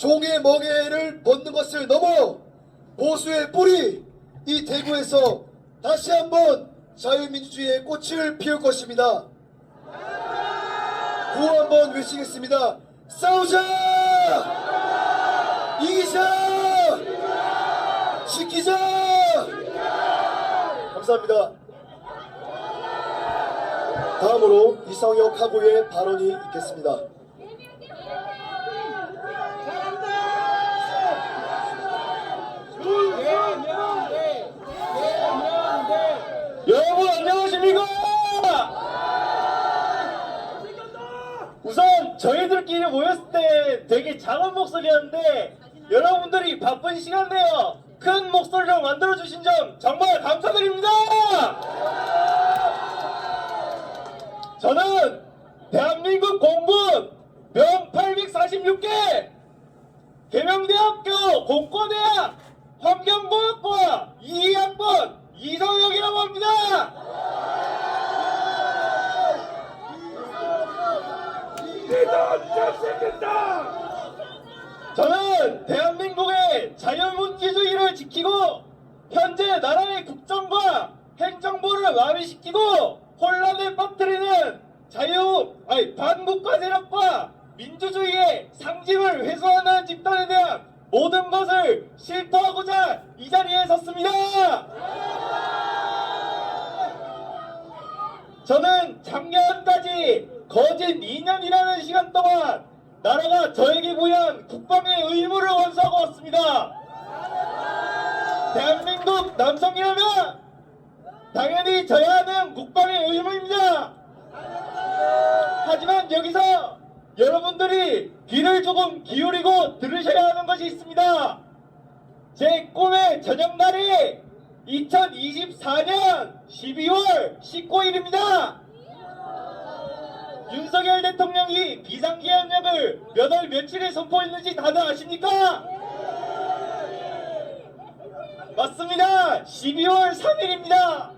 종의 멍에를 벗는 것을 넘어 보수의 뿌리 이 대구에서 다시 한번 자유민주주의의 꽃을 피울 것입니다. 구호 한번 외치겠습니다. 싸우자! 이기자! 지키자! 감사합니다. 다음으로 이성혁 하고의 발언이 있겠습니다. 여러분 안녕하십니까? 우선 저희들끼리 모였을 때 되게 작은 목소리였는데 여러분들이 바쁜 시간 내어 큰 목소리로 만들어주신 점 정말 감사드립니다. 저는 대한민국 공군 명 846개 계명대학교 공과대학 환경공학과 2학번 이성혁이라고 합니다. 저는 대한민국의 자유민주주의를 지키고 현재 나라의 국정과 행정부를 마비시키고 혼란에 빠뜨리는 반국가 세력과 민주주의의 상징을 훼손하는 집단에 대한 모든 것을 실토하고자 이 자리에 섰습니다. 저는 작년까지 거짓 2년이라는 시간 동안 나라가 저에게 부여한 국방의 의무를 완수하고 왔습니다. 대한민국 남성이라면 당연히 져야 하는 국방의 의무입니다. 하지만 여기서 여러분들이 귀를 조금 기울이고 들으셔야 하는 것이 있습니다. 제 꿈의 저녁날이 2024년 12월 19일입니다. 윤석열 대통령이 비상계엄령을 몇 월 며칠에 선포했는지 다들 아십니까? 맞습니다. 12월 3일입니다.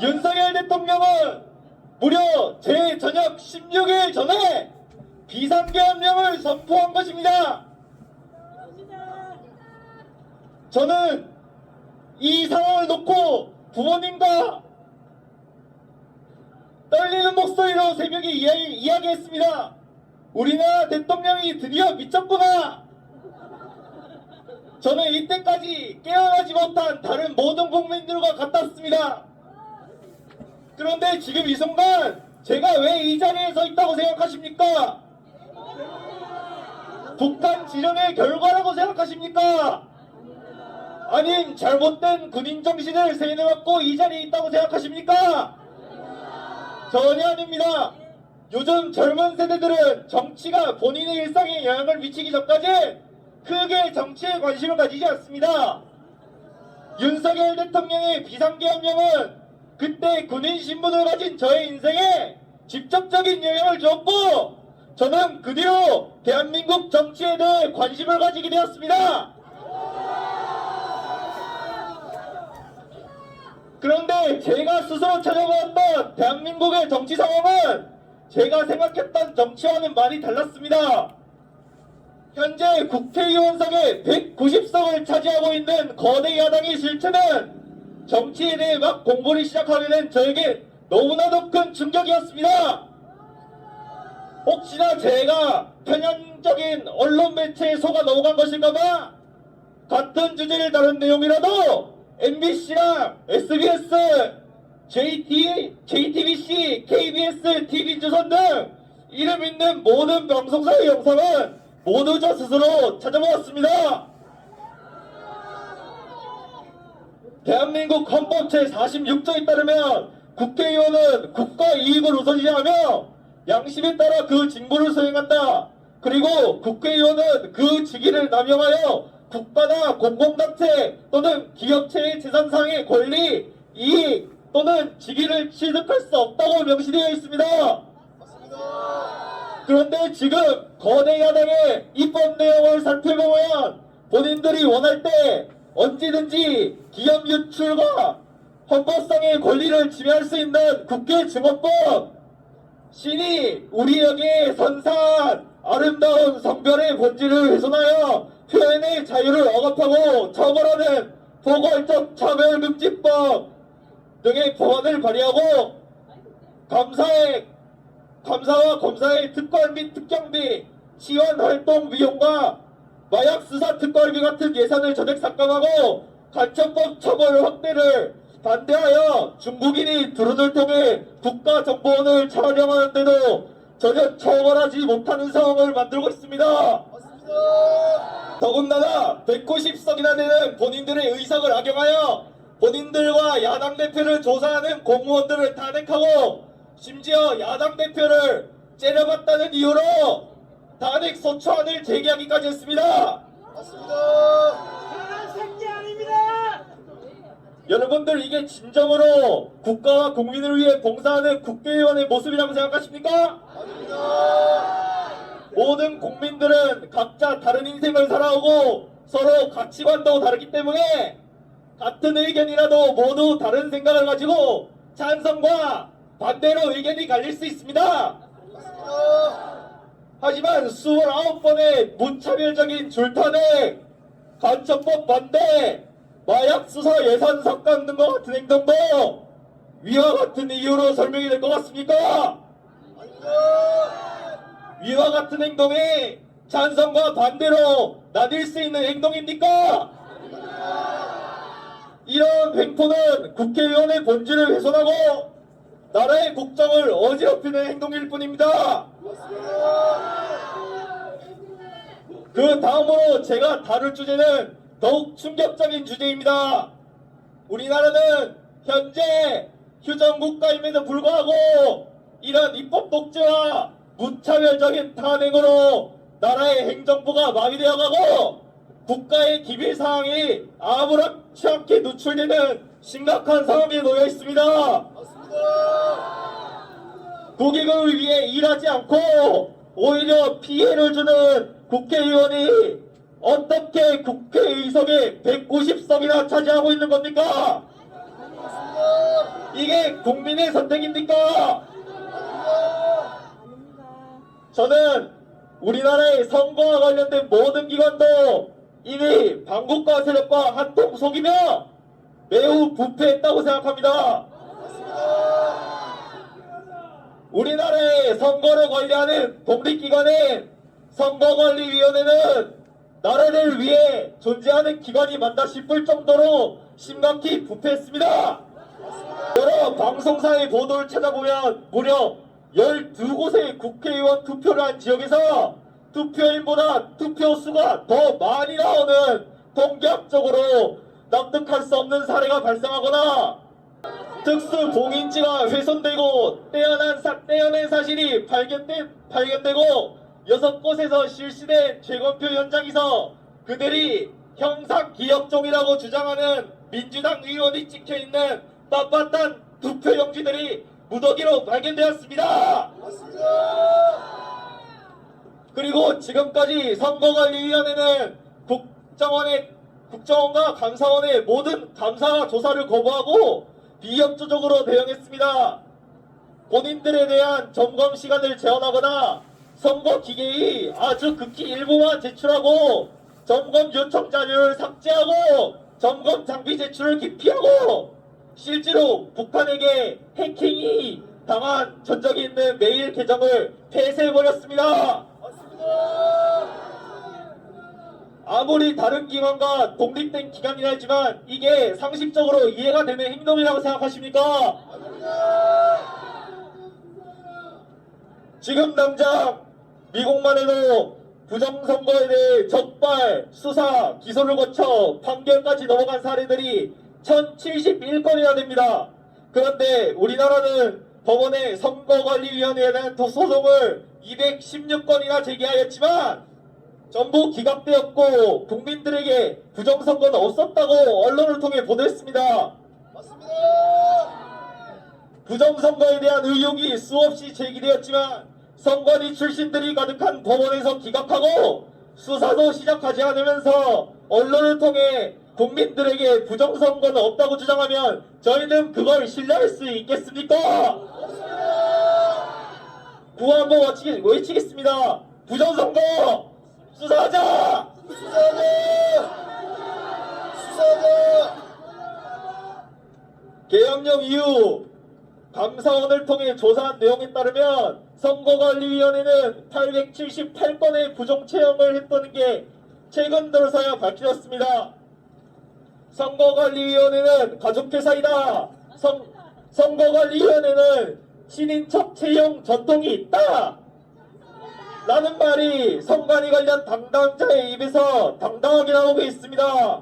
윤석열 대통령은 무려 제 저녁 16일 전에 비상계엄령을 선포한 것입니다. 저는 이 상황을 놓고 부모님과 떨리는 목소리로 새벽에 이야기했습니다. 우리나라 대통령이 드디어 미쳤구나. 저는 이때까지 깨어나지 못한 다른 모든 국민들과 같았습니다. 그런데 지금 이 순간 제가 왜 이 자리에 서 있다고 생각하십니까? 북한 지령의 결과라고 생각하십니까? 아님 잘못된 군인 정신을 세뇌받고 이 자리에 있다고 생각하십니까? 전혀 아닙니다. 요즘 젊은 세대들은 정치가 본인의 일상에 영향을 미치기 전까지 크게 정치에 관심을 가지지 않습니다. 윤석열 대통령의 비상계엄령은 그때 군인 신분을 가진 저의 인생에 직접적인 영향을 주었고 저는 그 뒤로 대한민국 정치에 대해 관심을 가지게 되었습니다. 그런데 제가 스스로 찾아보았던 대한민국의 정치 상황은 제가 생각했던 정치와는 많이 달랐습니다. 현재 국회의원석에 190석을 차지하고 있는 거대 야당의 실체는 정치에 대해 막 공부를 시작하게 된 저에게 너무나도 큰 충격이었습니다. 혹시나 제가 편향적인 언론 매체에 속아 넘어간 것일까봐 같은 주제를 다룬 내용이라도 MBC랑 SBS, JTBC, KBS, TV조선 등 이름 있는 모든 방송사의 영상은 모두 저 스스로 찾아보았습니다. 대한민국 헌법 제46조에 따르면 국회의원은 국가 이익을 우선시하며 양심에 따라 그 직무를 수행한다. 그리고 국회의원은 그 직위를 남용하여 국가나 공공단체 또는 기업체의 재산상의 권리, 이익 또는 직위를 취득할 수 없다고 명시되어 있습니다. 그런데 지금 거대 야당의 입법 내용을 살펴보면 본인들이 원할 때 언제든지 기업 유출과 헌법상의 권리를 침해할 수 있는 국회 증언법, 신이 우리에게 선사한 아름다운 성별의 본질을 훼손하여 표현의 자유를 억압하고 처벌하는 포괄적 차별금지법 등의 법안을 발의하고 감사와 검사의 특권 및 특경비, 지원활동 비용과 마약 수사 특활비 같은 예산을 전액 삭감하고 간첩법 처벌 확대를 반대하여 중국인이 드론을 통해 국가정보원을 촬영하는데도 전혀 처벌하지 못하는 상황을 만들고 있습니다. 맞습니다. 더군다나 190석이나 되는 본인들의 의석을 악용하여 본인들과 야당 대표를 조사하는 공무원들을 탄핵하고 심지어 야당 대표를 째려봤다는 이유로 탄핵 소추안을 제기하기까지 했습니다. 맞습니다. 생제 아닙니다. 여러분들 이게 진정으로 국가와 국민을 위해 봉사하는 국회의원의 모습이라고 생각하십니까? 아닙니다. 모든 국민들은 각자 다른 인생을 살아오고 서로 가치관도 다르기 때문에 같은 의견이라도 모두 다른 생각을 가지고 찬성과 반대로 의견이 갈릴 수 있습니다. 맞습니다. 하지만 29번의 무차별적인 줄탄핵, 간첩법 반대, 마약 수사 예산 삭감 등과 같은 행동도 위와 같은 이유로 설명이 될 것 같습니까? 위와 같은 행동이 찬성과 반대로 나뉠 수 있는 행동입니까? 이런 횡포는 국회의원의 본질을 훼손하고 나라의 국정을 어지럽히는 행동일 뿐입니다. 그 다음으로 제가 다룰 주제는 더욱 충격적인 주제입니다. 우리나라는 현재 휴전국가임에도 불구하고 이런 입법 독재와 무차별적인 탄핵으로 나라의 행정부가 마비되어가고 국가의 기밀 사항이 아무렇지 않게 노출되는 심각한 상황에 놓여 있습니다. 국익을 위해 일하지 않고 오히려 피해를 주는 국회의원이 어떻게 국회의석의 190석이나 차지하고 있는 겁니까? 이게 국민의 선택입니까? 저는 우리나라의 선거와 관련된 모든 기관도 이미 반국가 세력과 한통 속이며 매우 부패했다고 생각합니다. 우리나라의 선거를 관리하는 독립기관인 선거관리위원회는 나라를 위해 존재하는 기관이 맞나 싶을 정도로 심각히 부패했습니다. 여러 방송사의 보도를 찾아보면 무려 12곳의 국회의원 투표를 한 지역에서 투표인보다 투표수가 더 많이 나오는 통계학적으로 납득할 수 없는 사례가 발생하거나 특수 공인지가 훼손되고 떼어낸 사실이 발견되고 6곳에서 실시된 재검표 현장에서 그들이 형사기억종이라고 주장하는 민주당 의원이 찍혀있는 빳빳한 투표용지들이 무더기로 발견되었습니다. 그리고 지금까지 선거관리위원회는 국정원과 감사원의 모든 감사와 조사를 거부하고 비협조적으로 대응했습니다. 본인들에 대한 점검 시간을 제한하거나 선거 기계의 아주 극히 일부만 제출하고 점검 요청 자료를 삭제하고 점검 장비 제출을 기피하고 실제로 북한에게 해킹이 당한 전적이 있는 메일 계정을 폐쇄해버렸습니다. 아무리 다른 기관과 독립된 기관이라 하지만 이게 상식적으로 이해가 되는 행동이라고 생각하십니까? 지금 당장 미국만 해도 부정선거에 대해 적발, 수사, 기소를 거쳐 판결까지 넘어간 사례들이 1071건이나 됩니다. 그런데 우리나라는 법원에 선거관리위원회에 대한 소송을 216건이나 제기하였지만 전부 기각되었고 국민들에게 부정선거는 없었다고 언론을 통해 보도했습니다. 부정선거에 대한 의혹이 수없이 제기되었지만 선관위 출신들이 가득한 법원에서 기각하고 수사도 시작하지 않으면서 언론을 통해 국민들에게 부정선거는 없다고 주장하면 저희는 그걸 신뢰할 수 있겠습니까? 구호 한번 외치겠습니다. 부정선거 수사하자! 수사하자! 계엄령 이후 감사원을 통해 조사한 내용에 따르면 선거관리위원회는 878건의 부정채용을 했다는 게 최근 들어서야 밝혀졌습니다. 선거관리위원회는 가족회사이다. 선거관리위원회는 친인척 채용 전통이 있다. 라는 말이 선관위 관련 담당자의 입에서 당당하게 나오고 있습니다.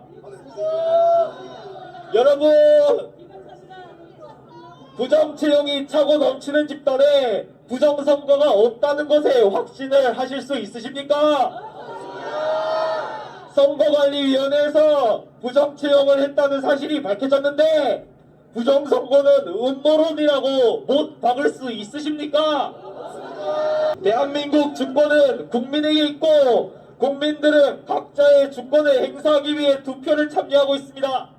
여러분, 부정채용이 차고 넘치는 집단에 부정선거가 없다는 것에 확신을 하실 수 있으십니까? 선거관리위원회에서 부정채용을 했다는 사실이 밝혀졌는데 부정선거는 음모론이라고 못 박을 수 있으십니까? 대한민국 주권은 국민에게 있고 국민들은 각자의 주권을 행사하기 위해 투표를 참여하고 있습니다.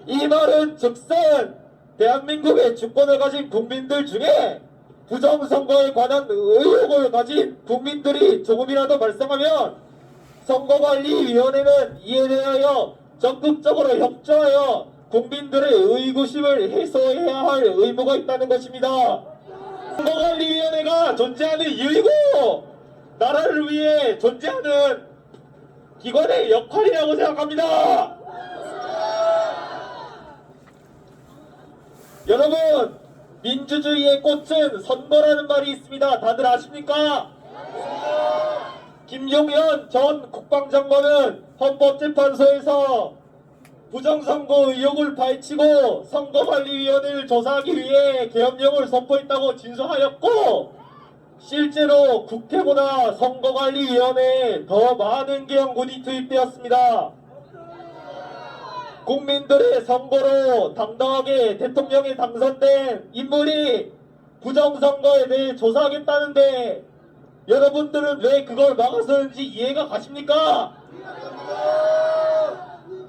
이 말은 즉슨 대한민국의 주권을 가진 국민들 중에 부정선거에 관한 의혹을 가진 국민들이 조금이라도 발생하면 선거관리위원회는 이에 대하여 적극적으로 협조하여 국민들의 의구심을 해소해야 할 의무가 있다는 것입니다. 선거관리위원회가 존재하는 이유이고 나라를 위해 존재하는 기관의 역할이라고 생각합니다. 여러분, 민주주의의 꽃은 선거라는 말이 있습니다. 다들 아십니까? 김용현 전 국방장관은 헌법재판소에서 부정선거 의혹을 밝히고 선거관리위원회를 조사하기 위해 계엄령을 선포했다고 진술하였고 실제로 국회보다 선거관리위원회에 더 많은 계엄군이 투입되었습니다. 국민들의 선거로 당당하게 대통령에 당선된 인물이 부정선거에 대해 조사하겠다는데 여러분들은 왜 그걸 막아서는지 이해가 가십니까?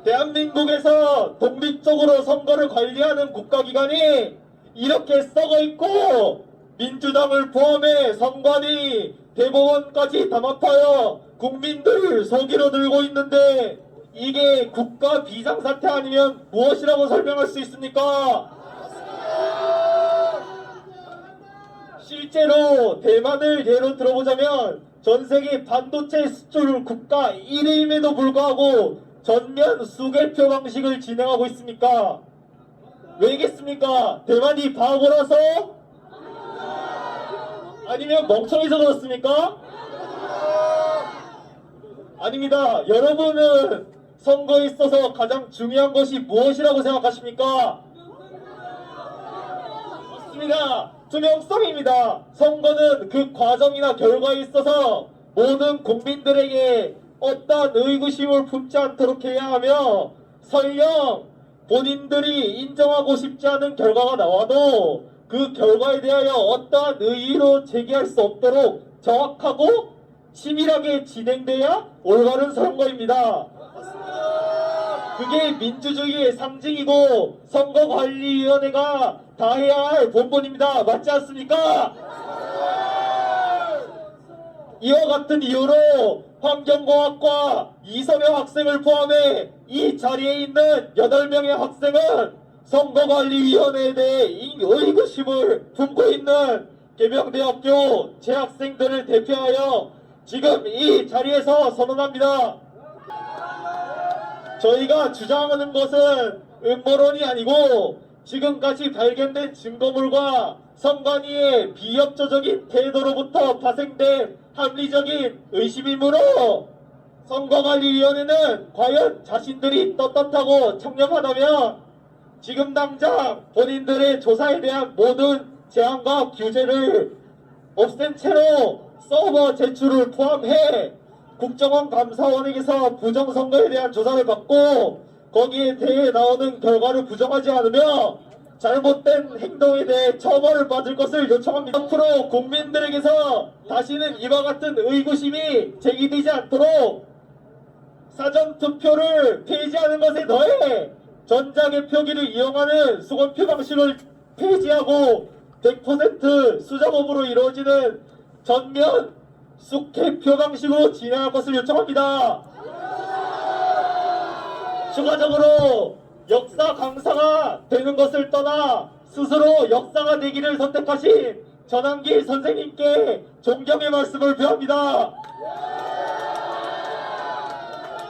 대한민국에서 독립적으로 선거를 관리하는 국가기관이 이렇게 썩어있고 민주당을 포함해 선관위 대법원까지 담합하여 국민들을 속이로 들고 있는데 이게 국가 비상사태 아니면 무엇이라고 설명할 수 있습니까? 실제로 대만을 예로 들어보자면 전세계 반도체 수출 국가 1위임에도 불구하고 전면 수개표 방식을 진행하고 있습니까? 왜겠습니까? 대만이 바보라서? 아니면 멍청해서 그렇습니까? 아닙니다. 여러분은 선거에 있어서 가장 중요한 것이 무엇이라고 생각하십니까? 맞습니다. 투명성입니다. 선거는 그 과정이나 결과에 있어서 모든 국민들에게 어떠한 의구심을 품지 않도록 해야 하며 설령 본인들이 인정하고 싶지 않은 결과가 나와도 그 결과에 대하여 어떠한 의의로 제기할 수 없도록 정확하고 치밀하게 진행돼야 올바른 선거입니다. 그게 민주주의의 상징이고 선거관리위원회가 다 해야 할 본분입니다. 맞지 않습니까? 이와 같은 이유로 환경공학과 이성영 학생을 포함해 이 자리에 있는 8명의 학생은 선거관리위원회에 대해 의구심을 품고 있는 계명대학교 재학생들을 대표하여 지금 이 자리에서 선언합니다. 저희가 주장하는 것은 음모론이 아니고 지금까지 발견된 증거물과 선관위의 비협조적인 태도로부터 파생된 합리적인 의심이므로 선거관리위원회는 과연 자신들이 떳떳하고 청렴하다면 지금 당장 본인들의 조사에 대한 모든 제한과 규제를 없앤 채로 서버 제출을 포함해 국정원 감사원에게서 부정선거에 대한 조사를 받고 거기에 대해 나오는 결과를 부정하지 않으며 잘못된 행동에 대해 처벌을 받을 것을 요청합니다. 앞으로 국민들에게서 다시는 이와 같은 의구심이 제기되지 않도록 사전투표를 폐지하는 것에 더해 전자개표기를 이용하는 수검표 방식을 폐지하고 100% 수작업으로 이루어지는 전면 쑥개표 방식으로 진행할 것을 요청합니다. 추가적으로 역사 강사가 되는 것을 떠나 스스로 역사가 되기를 선택하신 전환기 선생님께 존경의 말씀을 표합니다.